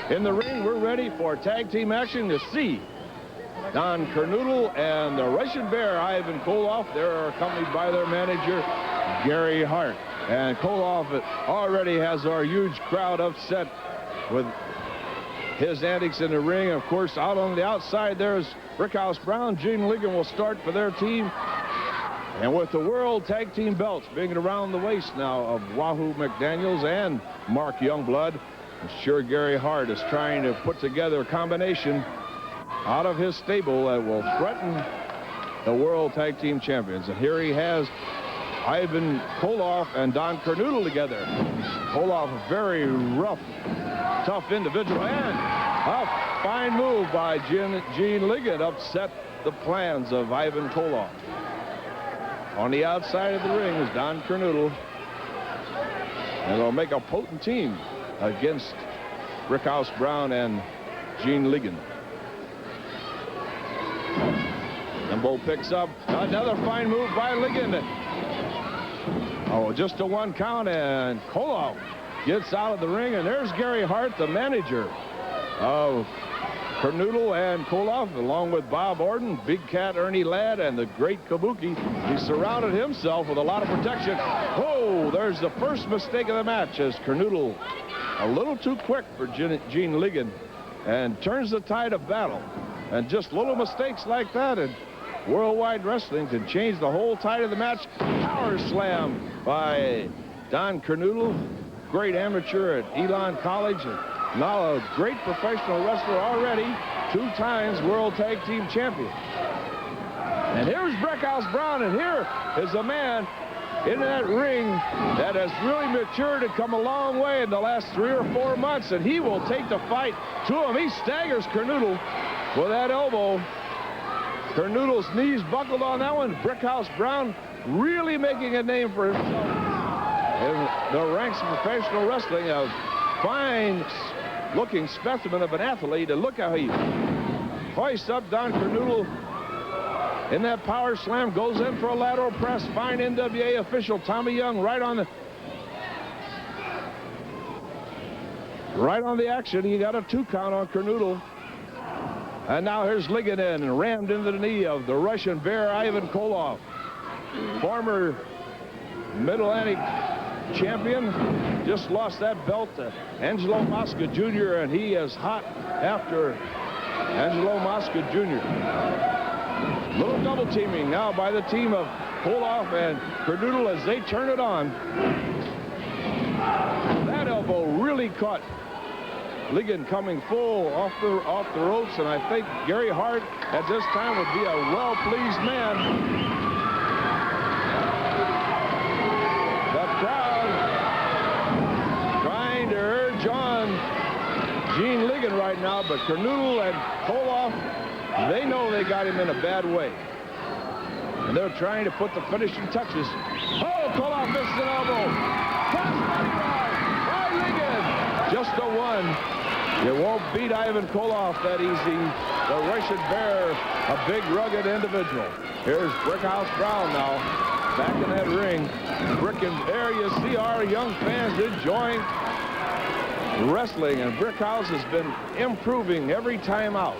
in the ring. We're ready for tag team action to see Don Kernodle and the Russian Bear, Ivan Koloff. They're accompanied by their manager, Gary Hart. And Koloff already has our huge crowd upset with his antics in the ring. Of course, out on the outside, there's Brickhouse Brown. Gene Ligon will start for their team. And with the World Tag Team belts being around the waist now of Wahoo McDaniels and Mark Youngblood, I'm sure Gary Hart is trying to put together a combination out of his stable that will threaten the World Tag Team Champions. And here he has Ivan Koloff and Don Kernodle together. Koloff, a very rough, tough individual, and a fine move by Gene Ligon upset the plans of Ivan Koloff. On the outside of the ring is Don Kernodle, and they'll make a potent team against Brickhouse Brown and Gene Ligon. Jimbo picks up another fine move by Ligon. Oh, just a 1 count, and Koloff gets out of the ring, and there's Gary Hart, the manager of Kernodle and Koloff, along with Bob Orton, Big Cat Ernie Ladd, and the great Kabuki. He surrounded himself with a lot of protection. Oh, there's the first mistake of the match as Kernodle, a little too quick for Gene Ligon, and turns the tide of battle. And just little mistakes like that, and Worldwide Wrestling can change the whole tide of the match. Power slam by Don Kernodle, great amateur at Elon College, and now a great professional wrestler already, 2 times World Tag Team Champion. And here's Brickhouse Brown, and here is a man in that ring that has really matured and come a long way in the last 3 or 4 months, and he will take the fight to him. He staggers Kernodle with that elbow. Kernodle's knees buckled on that one. Brickhouse Brown really making a name for himself in the ranks of professional wrestling. A fine-looking specimen of an athlete. And look how he hoists up Don Kernodle in that power slam. Goes in for a lateral press. Fine NWA official Tommy Young right on the action. He got a 2 count on Kernodle. And now here's Ligon in and rammed into the knee of the Russian Bear, Ivan Koloff. Former Mid-Atlantic champion, just lost that belt to Angelo Mosca Jr., and he is hot after Angelo Mosca Jr. Little double teaming now by the team of Koloff and Kernodle as they turn it on. That elbow really caught Ligon coming full off the ropes, and I think Gary Hart at this time would be a well-pleased man. The crowd trying to urge on Gene Ligon right now, but Kernodle and Koloff, they know they got him in a bad way. And they're trying to put the finishing touches. Oh, Koloff misses an elbow. By Ligon. Just a 1. You won't beat Ivan Koloff that easy. The Russian Bear, a big, rugged individual. Here's Brickhouse Brown now, back in that ring. There you see our young fans enjoying wrestling, and Brickhouse has been improving every time out.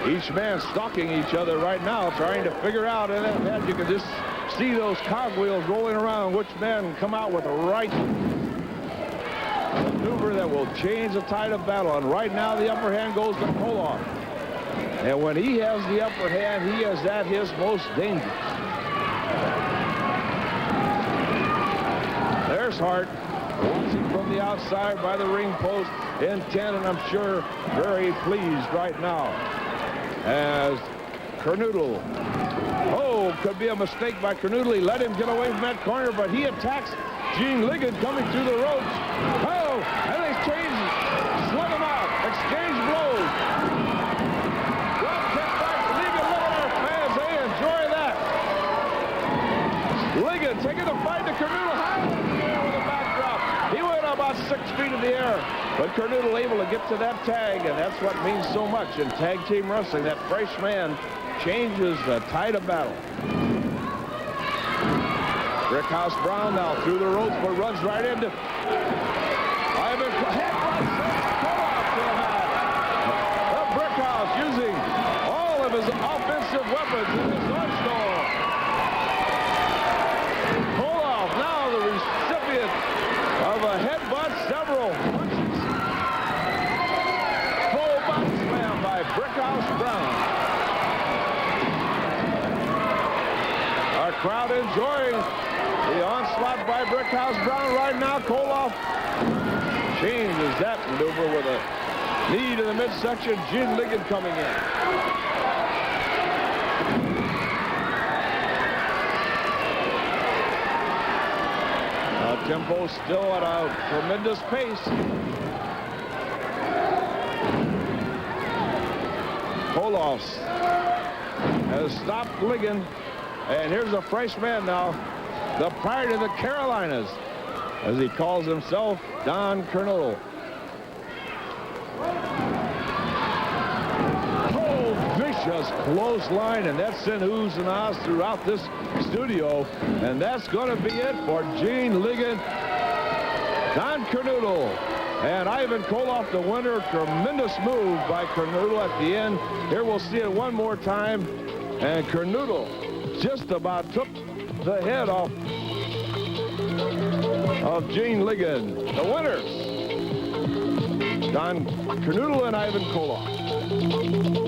Each man stalking each other right now, trying to figure out, and then you can just see those cogwheels rolling around, which man can come out with the right maneuver that will change the tide of battle. And right now the upper hand goes to Koloff. And when he has the upper hand, he is at his most dangerous. There's Hart, watching from the outside by the ring post, intent, and I'm sure very pleased right now. As Kernodle, oh, could be a mistake by Kernodle. He let him get away from that corner, but he attacks Gene Ligon coming through the ropes. Oh, and they slug him out, exchange blows. Well kept by Ligon. Look at our fans, they enjoy that. Ligon taking the fight to Kernodle high with a backdrop. He went about 6 feet in the air. But Kernodle able to get to that tag, and that's what means so much in tag team wrestling. That fresh man changes the tide of battle. Brickhouse Brown now through the ropes, but runs right into Ivan. Koloff to the mat. The Brickhouse using all of his offensive weapons in his arsenal. Koloff now the recipient of a headbutt, several punches. Full body slam by Brickhouse Brown. Our crowd enjoying the onslaught by Brickhouse Brown right now. Koloff changes that maneuver with a knee to the midsection. Gene Ligon coming in. Now tempo still at a tremendous pace. Koloff has stopped Ligon. And here's a fresh man now, the Pirate of the Carolinas, as he calls himself, Don Kernodle. Oh, vicious clothesline, and that sent oohs and ahs throughout this studio. And that's going to be it for Gene Ligon, Don Kernodle, and Ivan Koloff, the winner. Tremendous move by Kernodle at the end. Here we'll see it one more time, and Kernodle just about took the head off of Gene Ligon. The winners, Don Kernodle and Ivan Koloff.